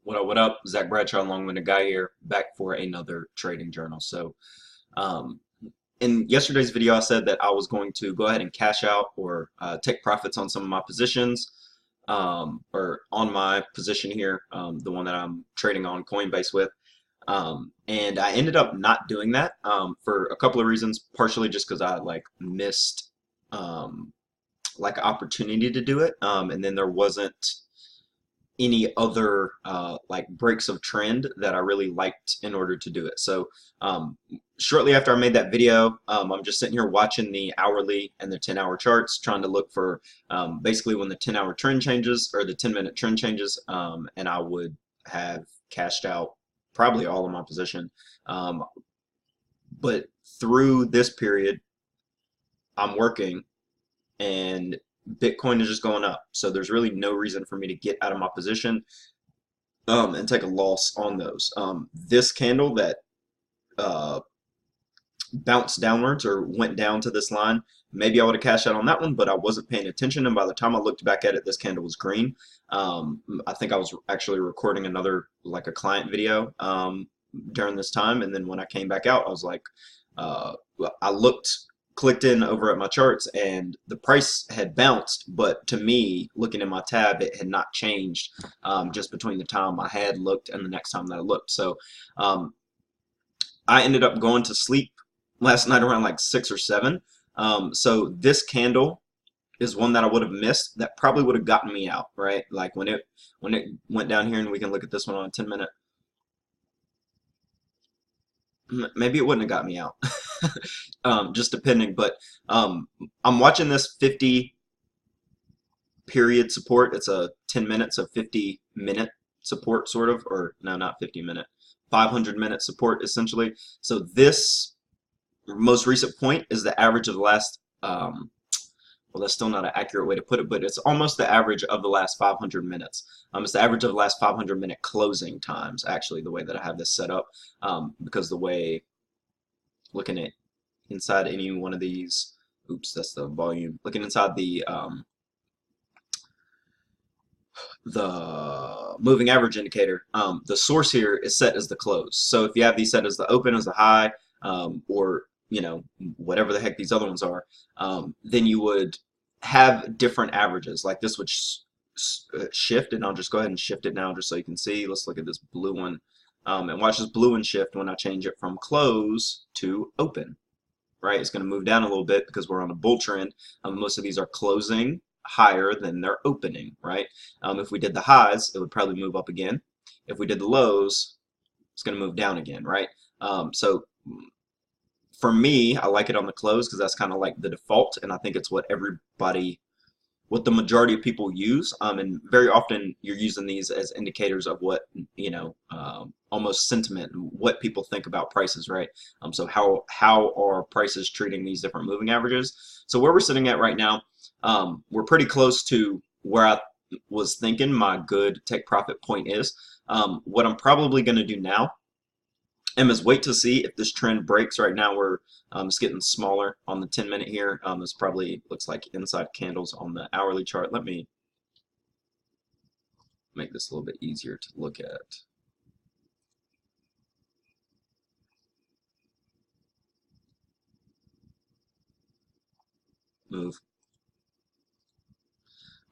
What up? Zach Bradshaw, long-winded guy here, back for another trading journal. Um, in yesterday's video, I said that I was going to go ahead and cash out or take profits on some of my positions, or on my position here, the one that I'm trading on Coinbase with. And I ended up not doing that for a couple of reasons, partially just because I missed um, an opportunity to do it, and then there wasn't any other breaks of trend that I really liked in order to do it. So shortly after I made that video, I'm just sitting here watching the hourly and the 10-hour charts, trying to look for basically when the 10-hour trend changes or the 10-minute trend changes, and I would have cashed out probably all of my position. Um, but through this period, I'm working and Bitcoin is just going up. So there's really no reason for me to get out of my position and take a loss on those. This candle that uh, bounced downwards or went down to this line, maybe I would have cashed out on that one, but I wasn't paying attention. And by the time I looked back at it, this candle was green. I think I was actually recording another, like a client video during this time. And then when I came back out, I was like, I clicked in over at my charts and the price had bounced, but to me, looking in my tab, it had not changed just between the time I had looked and the next time that I looked. So um, I ended up going to sleep last night around like 6 or 7. So this candle is one that I would have missed that probably would have gotten me out, right? Like when it went down here, and we can look at this one on a 10-minute. Maybe it wouldn't have got me out, just depending. But I'm watching this 50 period support. It's a 10 minutes of 50-minute support, sort of, or no, not 50-minute, 500-minute support, essentially. So this most recent point is the average of the last, well, that's still not an accurate way to put it, but it's almost the average of the last 500 minutes. It's the average of the last 500-minute closing times, actually, the way that I have this set up, because the way, looking at inside any one of these, oops, that's the volume, looking inside the moving average indicator, the source here is set as the close. So if you have these set as the open, as the high, or whatever the heck these other ones are, then you would have different averages. Like this would shift, and I'll just go ahead and shift it now just so you can see. Let's look at this blue one, and watch this blue one shift when I change it from close to open. Right, it's going to move down a little bit because we're on a bull trend. Most of these are closing higher than their opening, right? If we did the highs, it would probably move up again. If we did the lows, it's going to move down again, right? So for me, I like it on the close because that's kind of like the default, and I think it's what the majority of people use. And very often you're using these as indicators of what, almost sentiment, what people think about prices, right? So how are prices treating these different moving averages? So where we're sitting at right now, we're pretty close to where I was thinking my good take profit point is. What I'm probably going to do now is wait to see if this trend breaks. Right now it's getting smaller on the 10-minute here. This probably looks like inside candles on the hourly chart. Let me make this a little bit easier to look at. Move.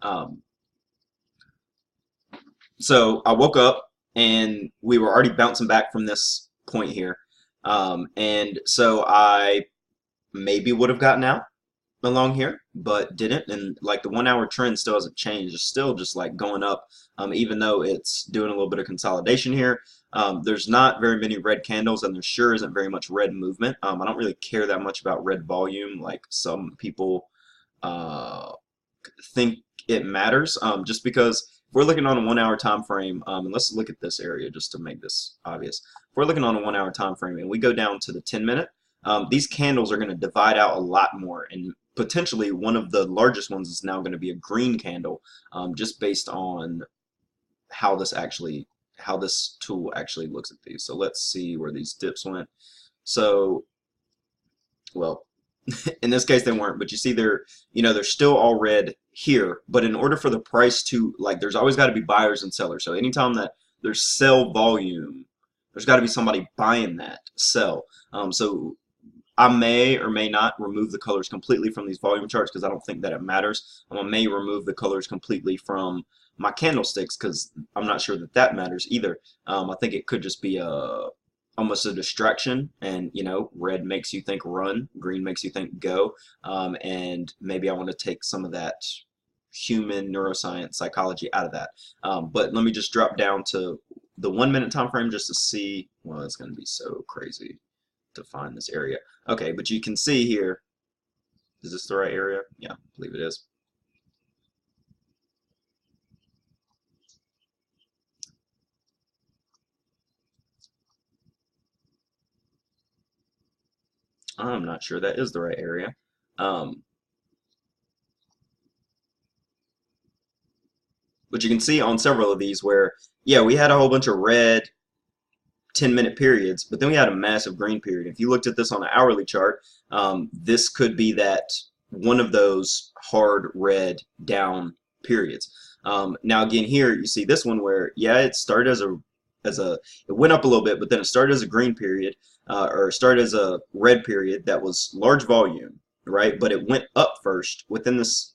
Um, so I woke up and we were already bouncing back from this point here. And so I maybe would have gotten out along here, but didn't. And like the 1 hour trend still hasn't changed. It's still just like going up, even though it's doing a little bit of consolidation here. There's not very many red candles, and there sure isn't very much red movement. I don't really care that much about red volume like some people uh, think it matters, just because if we're looking on a 1 hour time frame, and let's look at this area just to make this obvious. If we're looking on a 1 hour time frame and we go down to the 10-minute, these candles are going to divide out a lot more, and potentially one of the largest ones is now going to be a green candle, just based on how this tool actually looks at these. So let's see where these dips went. So, well, in this case they weren't, but you see they're still all red here. But in order for the price to, like, there's always got to be buyers and sellers. So anytime that there's sell volume. There's got to be somebody buying that sell. So I may or may not remove the colors completely from these volume charts because I don't think that it matters. I may remove the colors completely from my candlesticks because I'm not sure that that matters either. I think it could just be almost a distraction, and you know, red makes you think run, green makes you think go, and maybe I want to take some of that human neuroscience psychology out of that. But let me just drop down to the 1 minute time frame just to see. Well, it's going to be so crazy to find this area. Okay, but you can see here, is this the right area? Yeah, I believe it is. I'm not sure that is the right area. Um, but you can see on several of these where, yeah, we had a whole bunch of red 10-minute periods, but then we had a massive green period. If you looked at this on an hourly chart, this could be that one of those hard red down periods. Now again here you see this one where, yeah, it started it went up a little bit, but then it started as a green period, or started as a red period that was large volume, right? But it went up first within this,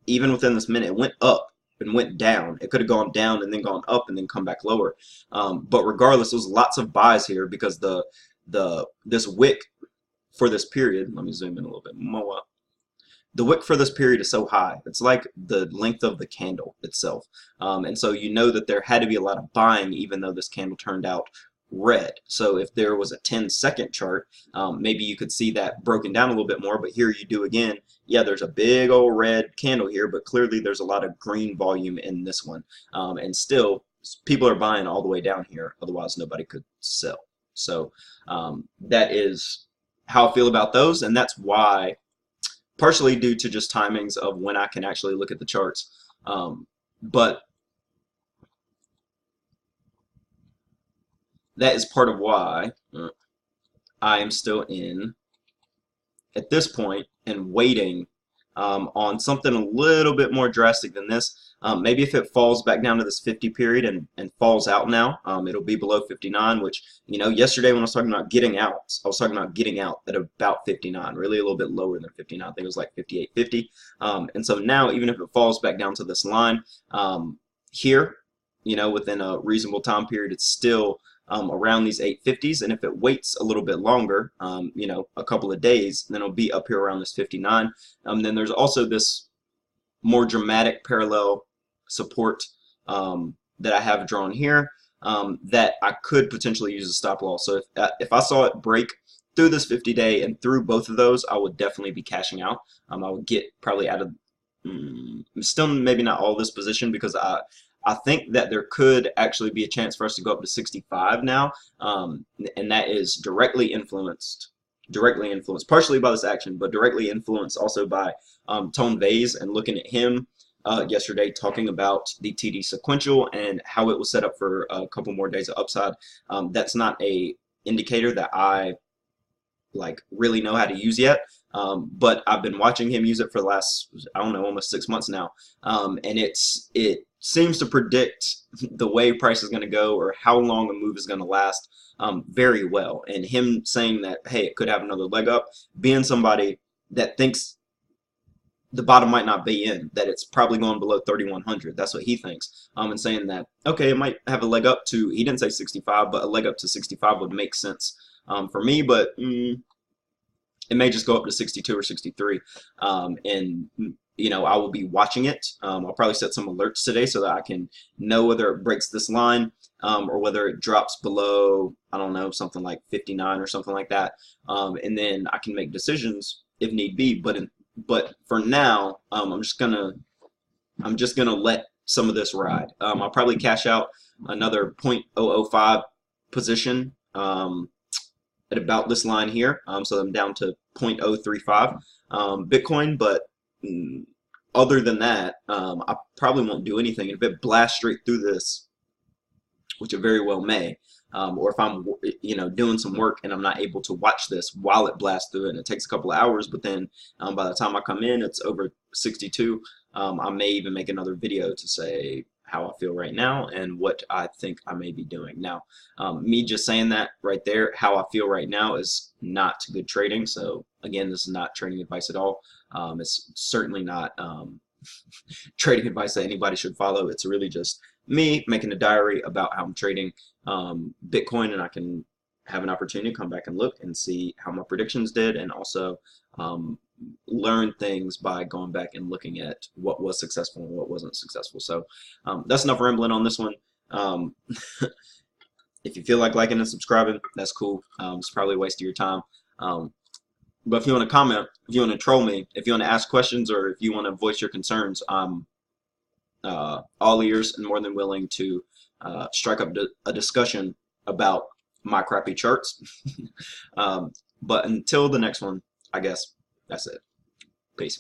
even within this minute, it went up and went down. It could have gone down and then gone up and then come back lower. But regardless, there's lots of buys here because this wick for this period. Let me zoom in a little bit more. The wick for this period is so high. It's like the length of the candle itself. And so you know that there had to be a lot of buying even though this candle turned out red. So if there was a 10-second chart, maybe you could see that broken down a little bit more, but here you do again. Yeah, there's a big old red candle here, but clearly there's a lot of green volume in this one. And still, people are buying all the way down here, otherwise nobody could sell. So that is how I feel about those, and that's why, partially due to just timings of when I can actually look at the charts. But that is part of why I am still in at this point and waiting on something a little bit more drastic than this. Maybe if it falls back down to this 50 period and falls out now, it'll be below 59, which, you know, yesterday when I was talking about getting out, I was talking about getting out at about 59, really a little bit lower than 59. I think it was like 58.50. And so now, even if it falls back down to this line here, you know, within a reasonable time period, it's still around these 850s, and if it waits a little bit longer, you know, a couple of days, then it'll be up here around this 59. Then there's also this more dramatic parallel support that I have drawn here that I could potentially use a stop loss. So if I saw it break through this 50-day and through both of those, I would definitely be cashing out. I would get probably out of still maybe not all this position because I think that there could actually be a chance for us to go up to 65 now, and that is directly influenced partially by this action, but directly influenced also by Tone Vase and looking at him yesterday talking about the TD sequential and how it was set up for a couple more days of upside. That's not a indicator that I like really know how to use yet, but I've been watching him use it for the last, I don't know, almost 6 months now, and it seems to predict the way price is going to go or how long a move is going to last very well. And him saying that, hey, it could have another leg up, being somebody that thinks the bottom might not be in, that it's probably going below 3,100. That's what he thinks. And saying that, okay, it might have a leg up to, he didn't say 65, but a leg up to 65 would make sense for me, but it may just go up to 62 or 63. And you know, I will be watching it. I'll probably set some alerts today so that I can know whether it breaks this line or whether it drops below, I don't know, something like 59 or something like that. And then I can make decisions if need be. But for now, I'm just gonna let some of this ride. I'll probably cash out another 0.005 position at about this line here. So I'm down to 0.035 Bitcoin, but other than that, I probably won't do anything. If it blasts straight through this, which it very well may, or if I'm, you know, doing some work and I'm not able to watch this while it blasts through it, and it takes a couple of hours, but then by the time I come in, it's over 62. I may even make another video to say how I feel right now and what I think I may be doing. Now, me just saying that right there, how I feel right now is not good trading. So again, this is not trading advice at all. It's certainly not trading advice that anybody should follow. It's really just me making a diary about how I'm trading Bitcoin, and I can have an opportunity to come back and look and see how my predictions did, and also learn things by going back and looking at what was successful and what wasn't successful. So that's enough rambling on this one. Um, if you feel like liking and subscribing, that's cool. It's probably a waste of your time. But if you want to comment, if you want to troll me, if you want to ask questions, or if you want to voice your concerns, I'm all ears and more than willing to strike up a discussion about my crappy charts. But until the next one, I guess that's it. Peace.